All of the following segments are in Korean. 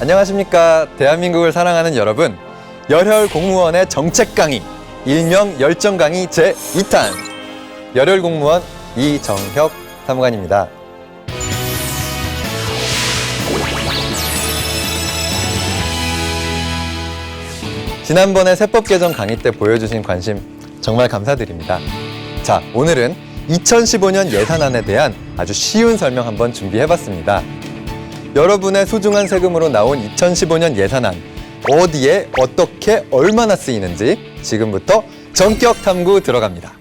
안녕하십니까. 대한민국을 사랑하는 여러분, 열혈 공무원의 정책 강의, 일명 열정 강의 제2탄 열혈 공무원 이정혁 사무관입니다. 지난번에 세법 개정 강의 때 보여주신 관심 정말 감사드립니다. 자, 오늘은 2015년 예산안에 대한 아주 쉬운 설명 한번 준비해봤습니다. 여러분의 소중한 세금으로 나온 2015년 예산안, 어디에 어떻게 얼마나 쓰이는지 지금부터 전격 탐구 들어갑니다.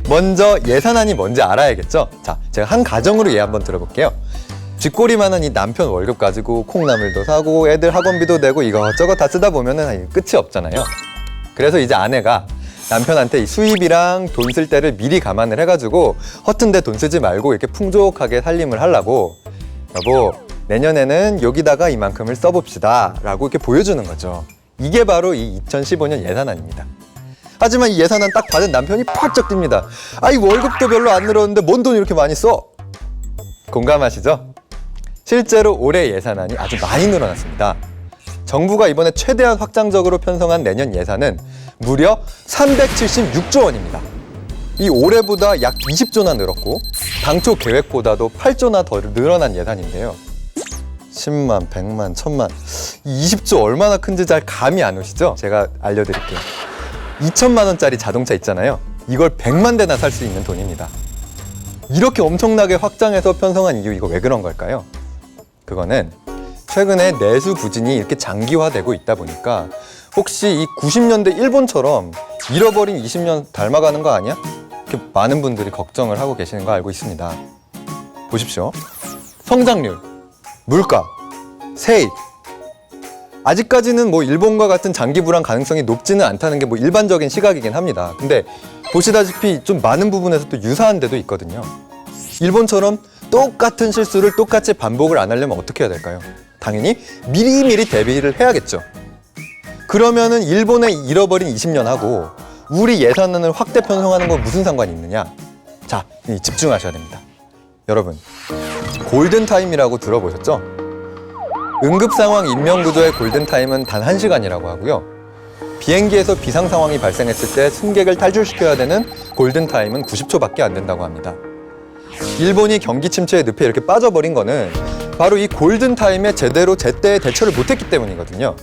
먼저 예산안이 뭔지 알아야겠죠? 자, 제가 한 가정으로 예 한번 들어볼게요. 쥐꼬리만한 이 남편 월급 가지고 콩나물도 사고 애들 학원비도 내고 이것저것 다 쓰다 보면은 끝이 없잖아요. 그래서 이제 아내가 남편한테 이 수입이랑 돈 쓸 때를 미리 감안을 해가지고 허튼 데 돈 쓰지 말고 이렇게 풍족하게 살림을 하려고, 여보 내년에는 여기다가 이만큼을 써봅시다 라고 이렇게 보여주는 거죠. 이게 바로 이 2015년 예산안입니다. 하지만 이 예산안 딱 받은 남편이 펄쩍 뜁니다. 아이 월급도 별로 안 늘었는데 뭔 돈 이렇게 많이 써? 공감하시죠? 실제로 올해 예산안이 아주 많이 늘어났습니다. 정부가 이번에 최대한 확장적으로 편성한 내년 예산은 무려 376조 원입니다. 이 올해보다 약 20조나 늘었고 당초 계획보다도 8조나 더 늘어난 예산인데요. 10만, 100만, 1000만, 20조 얼마나 큰지 잘 감이 안 오시죠? 제가 알려드릴게요. 2천만 원짜리 자동차 있잖아요. 이걸 100만 대나 살 수 있는 돈입니다. 이렇게 엄청나게 확장해서 편성한 이유, 이거 왜 그런 걸까요? 그거는 최근에 내수 부진이 이렇게 장기화되고 있다 보니까 혹시 이 90년대 일본처럼 잃어버린 20년 닮아가는 거 아니야? 이렇게 많은 분들이 걱정을 하고 계시는 거 알고 있습니다. 보십시오. 성장률, 물가, 세입. 아직까지는 뭐 일본과 같은 장기 불안 가능성이 높지는 않다는 게 뭐 일반적인 시각이긴 합니다. 근데 보시다시피 좀 많은 부분에서 또 유사한 데도 있거든요. 일본처럼 똑같은 실수를 똑같이 반복을 안 하려면 어떻게 해야 될까요? 당연히 미리미리 대비를 해야겠죠. 그러면은 일본의 잃어버린 20년하고 우리 예산안을 확대 편성하는 건 무슨 상관이 있느냐? 자, 집중하셔야 됩니다. 여러분, 골든타임이라고 들어보셨죠? 응급상황 인명구조의 골든타임은 단 1시간이라고 하고요. 비행기에서 비상 상황이 발생했을 때 승객을 탈출시켜야 되는 골든타임은 90초밖에 안 된다고 합니다. 일본이 경기 침체의 늪에 이렇게 빠져버린 거는 바로 이 골든타임에 제대로 제때에 대처를 못했기 때문이거든요.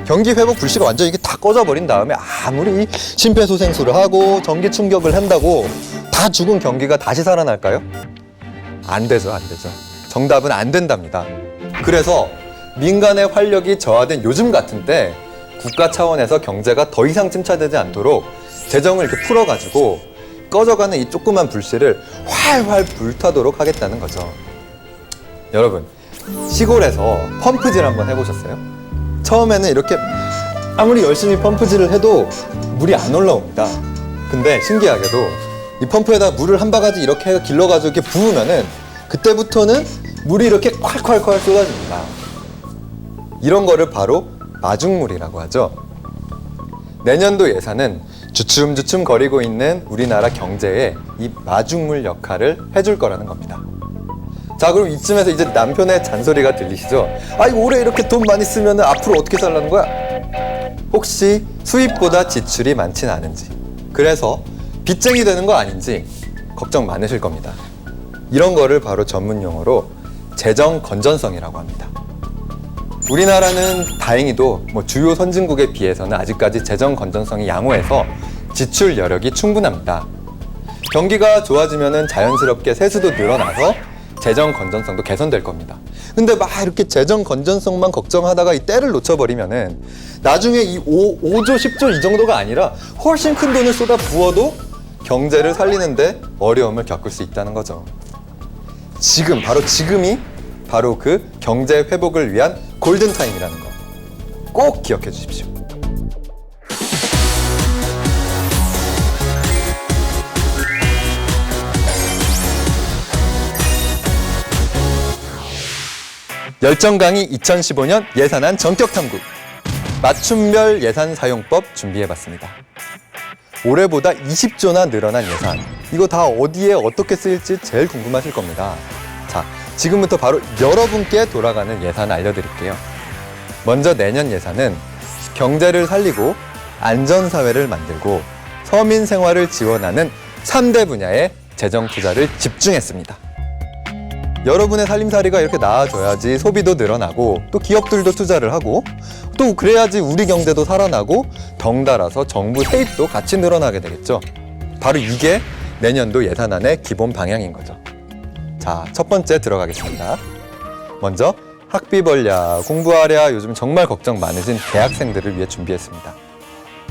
경기 회복 불씨가 완전히 이게 다 꺼져버린 다음에 아무리 심폐소생술을 하고 전기 충격을 한다고 다 죽은 경기가 다시 살아날까요? 안 되죠, 안 되죠. 정답은 안 된답니다. 그래서 민간의 활력이 저하된 요즘 같은 때 국가 차원에서 경제가 더 이상 침체되지 않도록 재정을 이렇게 풀어가지고 꺼져가는 이 조그만 불씨를 활활 불타도록 하겠다는 거죠. 여러분, 시골에서 펌프질 한번 해보셨어요? 처음에는 이렇게 아무리 열심히 펌프질을 해도 물이 안 올라옵니다. 근데 신기하게도 이 펌프에다 물을 한 바가지 이렇게 길러가지고 이렇게 부으면은 그때부터는 물이 이렇게 콸콸콸 쏟아집니다. 이런 거를 바로 마중물이라고 하죠. 내년도 예산은 주춤주춤 거리고 있는 우리나라 경제에 이 마중물 역할을 해줄 거라는 겁니다. 자, 그럼 이쯤에서 이제 남편의 잔소리가 들리시죠? 아, 이거 올해 이렇게 돈 많이 쓰면 앞으로 어떻게 살라는 거야? 혹시 수입보다 지출이 많진 않은지, 그래서 빚쟁이 되는 거 아닌지 걱정 많으실 겁니다. 이런 거를 바로 전문 용어로 재정 건전성이라고 합니다. 우리나라는 다행히도 뭐 주요 선진국에 비해서는 아직까지 재정 건전성이 양호해서 지출 여력이 충분합니다. 경기가 좋아지면은 자연스럽게 세수도 늘어나서 재정 건전성도 개선될 겁니다. 근데 막 이렇게 재정 건전성만 걱정하다가 이 때를 놓쳐버리면은 나중에 이 5조, 10조 이 정도가 아니라 훨씬 큰 돈을 쏟아 부어도 경제를 살리는데 어려움을 겪을 수 있다는 거죠. 지금, 바로 지금이 바로 그 경제 회복을 위한 골든타임이라는 거 꼭 기억해 주십시오. 열정 강의 2015년 예산안 전격 탐구, 맞춤별 예산 사용법 준비해봤습니다. 올해보다 20조나 늘어난 예산, 이거 다 어디에 어떻게 쓰일지 제일 궁금하실 겁니다. 자, 지금부터 바로 여러분께 돌아가는 예산 알려드릴게요. 먼저 내년 예산은 경제를 살리고 안전사회를 만들고 서민 생활을 지원하는 3대 분야의 재정 투자를 집중했습니다. 여러분의 살림살이가 이렇게 나아져야지 소비도 늘어나고 또 기업들도 투자를 하고 또 그래야지 우리 경제도 살아나고 덩달아서 정부 세입도 같이 늘어나게 되겠죠. 바로 이게 내년도 예산안의 기본 방향인 거죠. 자, 첫 번째 들어가겠습니다. 먼저 학비 벌랴, 공부하랴 요즘 정말 걱정 많으신 대학생들을 위해 준비했습니다.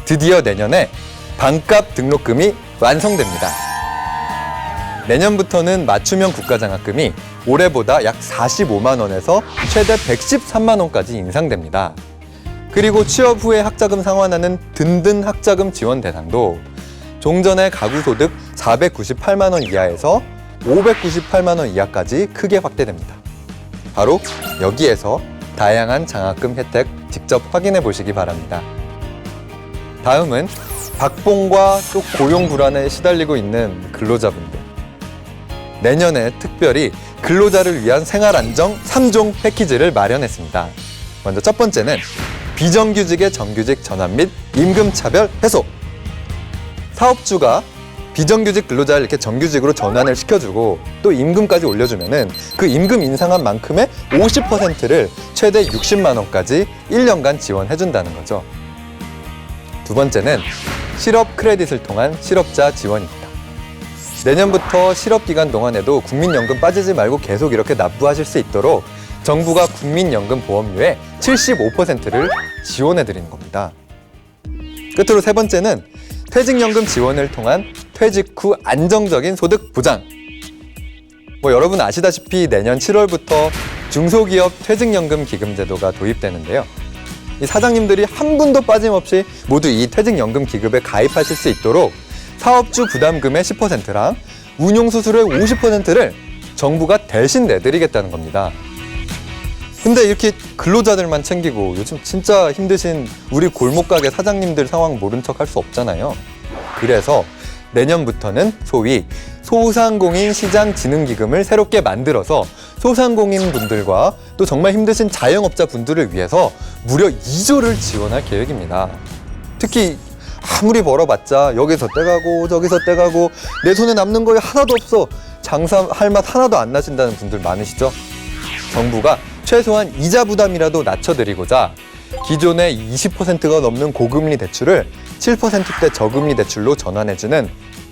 드디어 내년에 반값 등록금이 완성됩니다. 내년부터는 맞춤형 국가장학금이 올해보다 약 45만 원에서 최대 113만 원까지 인상됩니다. 그리고 취업 후에 학자금 상환하는 든든 학자금 지원 대상도 종전의 가구소득 498만 원 이하에서 598만 원 이하까지 크게 확대됩니다. 바로 여기에서 다양한 장학금 혜택 직접 확인해 보시기 바랍니다. 다음은 박봉과 또 고용 불안에 시달리고 있는 근로자분들. 내년에 특별히 근로자를 위한 생활안정 3종 패키지를 마련했습니다. 먼저 첫 번째는 비정규직의 정규직 전환 및 임금차별 해소. 사업주가 비정규직 근로자를 이렇게 정규직으로 전환을 시켜주고 또 임금까지 올려주면은 그 임금 인상한 만큼의 50%를 최대 60만 원까지 1년간 지원해준다는 거죠. 두 번째는 실업 크레딧을 통한 실업자 지원입니다. 내년부터 실업기간 동안에도 국민연금 빠지지 말고 계속 이렇게 납부하실 수 있도록 정부가 국민연금 보험료의 75%를 지원해드리는 겁니다. 끝으로 세 번째는 퇴직연금 지원을 통한 퇴직 후 안정적인 소득 보장. 여러분 아시다시피 내년 7월부터 중소기업 퇴직연금 기금 제도가 도입되는데요. 이 사장님들이 한 분도 빠짐없이 모두 이 퇴직연금 기금에 가입하실 수 있도록 사업주 부담금의 10%랑 운용수수료의 50%를 정부가 대신 내드리겠다는 겁니다. 근데 이렇게 근로자들만 챙기고 요즘 진짜 힘드신 우리 골목가게 사장님들 상황 모른 척 할 수 없잖아요. 그래서 내년부터는 소위 소상공인 시장진흥기금을 새롭게 만들어서 소상공인 분들과 또 정말 힘드신 자영업자 분들을 위해서 무려 2조를 지원할 계획입니다. 특히 아무리 벌어봤자 여기서 떼가고 저기서 떼가고 내 손에 남는 거에 하나도 없어, 장사할 맛 하나도 안 나신다는 분들 많으시죠? 정부가 최소한 이자 부담이라도 낮춰드리고자 기존의 20%가 넘는 고금리 대출을 7%대 저금리 대출로 전환해주는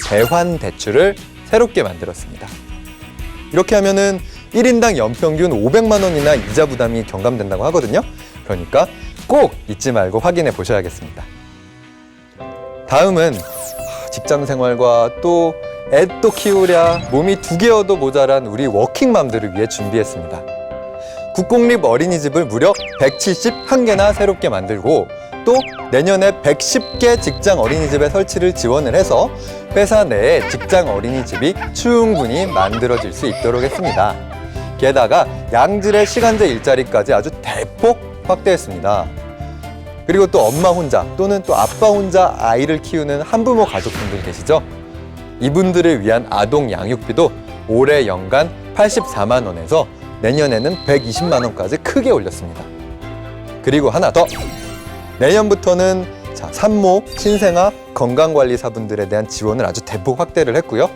대환 대출을 새롭게 만들었습니다. 이렇게 하면은 1인당 연평균 500만 원이나 이자 부담이 경감된다고 하거든요. 그러니까 꼭 잊지 말고 확인해 보셔야겠습니다. 다음은 직장 생활과 또 애 또 키우랴 몸이 2개여도 모자란 우리 워킹맘들을 위해 준비했습니다. 국공립 어린이집을 무려 171개나 새롭게 만들고 또 내년에 110개 직장 어린이집의 설치를 지원을 해서 회사 내에 직장 어린이집이 충분히 만들어질 수 있도록 했습니다. 게다가 양질의 시간제 일자리까지 아주 대폭 확대했습니다. 그리고 또 엄마 혼자 또는 또 아빠 혼자 아이를 키우는 한부모 가족분들 계시죠? 이분들을 위한 아동 양육비도 올해 연간 84만 원에서 내년에는 120만 원까지 크게 올렸습니다. 그리고 하나 더! 내년부터는 산모, 신생아, 건강관리사분들에 대한 지원을 아주 대폭 확대를 했고요.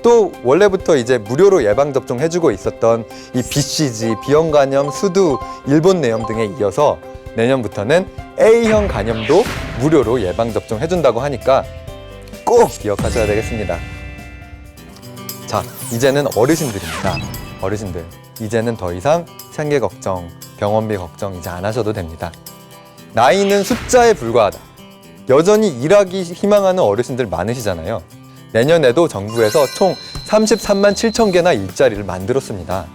또 원래부터 이제 무료로 예방접종 해주고 있었던 이 BCG, 비형간염, 수두, 일본 뇌염 등에 이어서 내년부터는 A형 간염도 무료로 예방접종 해준다고 하니까 꼭 기억하셔야 되겠습니다. 자, 이제는 어르신들입니다. 어르신들, 이제는 더 이상 생계 걱정, 병원비 걱정 이제 안 하셔도 됩니다. 나이는 숫자에 불과하다. 여전히 일하기 희망하는 어르신들 많으시잖아요. 내년에도 정부에서 총 33만 7천 개나 일자리를 만들었습니다.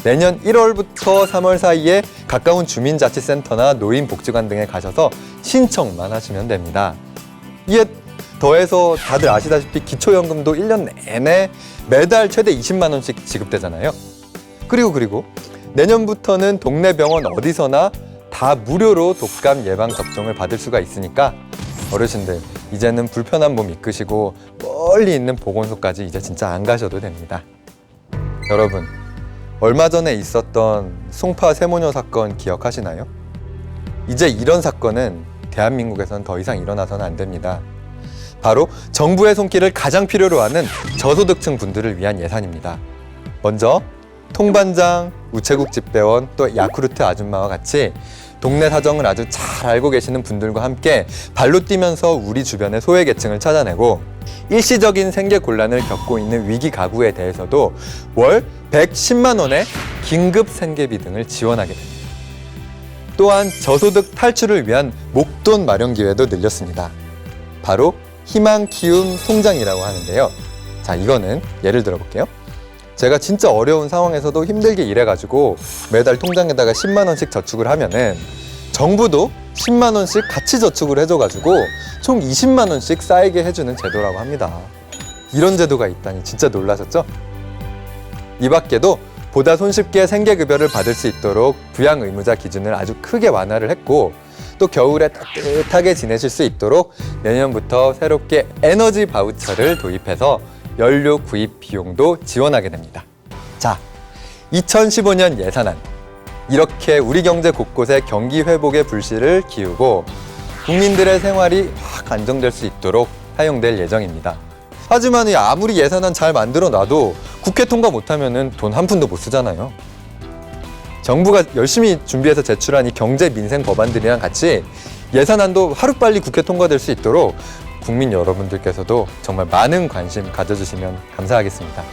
내년 1월부터 3월 사이에 가까운 주민자치센터나 노인복지관 등에 가셔서 신청만 하시면 됩니다. 이에 더해서 다들 아시다시피 기초연금도 1년 내내 매달 최대 20만 원씩 지급되잖아요. 그리고 내년부터는 동네 병원 어디서나 다 무료로 독감 예방 접종을 받을 수가 있으니까 어르신들 이제는 불편한 몸 이끄시고 멀리 있는 보건소까지 이제 진짜 안 가셔도 됩니다. 여러분, 얼마 전에 있었던 송파 세모녀 사건 기억하시나요? 이제 이런 사건은 대한민국에선 더 이상 일어나서는 안 됩니다. 바로 정부의 손길을 가장 필요로 하는 저소득층 분들을 위한 예산입니다. 먼저 통반장, 우체국 집배원, 또 야쿠르트 아줌마와 같이 동네 사정을 아주 잘 알고 계시는 분들과 함께 발로 뛰면서 우리 주변의 소외계층을 찾아내고 일시적인 생계 곤란을 겪고 있는 위기 가구에 대해서도 월 110만 원의 긴급 생계비 등을 지원하게 됩니다. 또한 저소득 탈출을 위한 목돈 마련 기회도 늘렸습니다. 바로 희망 키움 통장이라고 하는데요. 자, 이거는 예를 들어 볼게요. 제가 진짜 어려운 상황에서도 힘들게 일해가지고 매달 통장에다가 10만 원씩 저축을 하면은 정부도 10만 원씩 같이 저축을 해줘가지고 총 20만 원씩 쌓이게 해주는 제도라고 합니다. 이런 제도가 있다니 진짜 놀라셨죠? 이 밖에도 보다 손쉽게 생계급여를 받을 수 있도록 부양 의무자 기준을 아주 크게 완화를 했고 또 겨울에 따뜻하게 지내실 수 있도록 내년부터 새롭게 에너지 바우처를 도입해서 연료 구입 비용도 지원하게 됩니다. 자, 2015년 예산안. 이렇게 우리 경제 곳곳에 경기 회복의 불씨를 기우고 국민들의 생활이 확 안정될 수 있도록 사용될 예정입니다. 하지만 아무리 예산안 잘 만들어 놔도 국회 통과 못하면 돈 한 푼도 못 쓰잖아요. 정부가 열심히 준비해서 제출한 이 경제 민생 법안들이랑 같이 예산안도 하루빨리 국회 통과될 수 있도록 국민 여러분들께서도 정말 많은 관심 가져주시면 감사하겠습니다.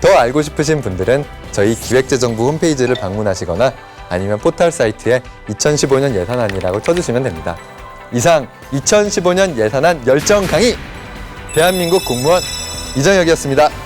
더 알고 싶으신 분들은 저희 기획재정부 홈페이지를 방문하시거나 아니면 포털 사이트에 2015년 예산안이라고 쳐주시면 됩니다. 이상 2015년 예산안 열정 강의 대한민국 공무원 이정혁이었습니다.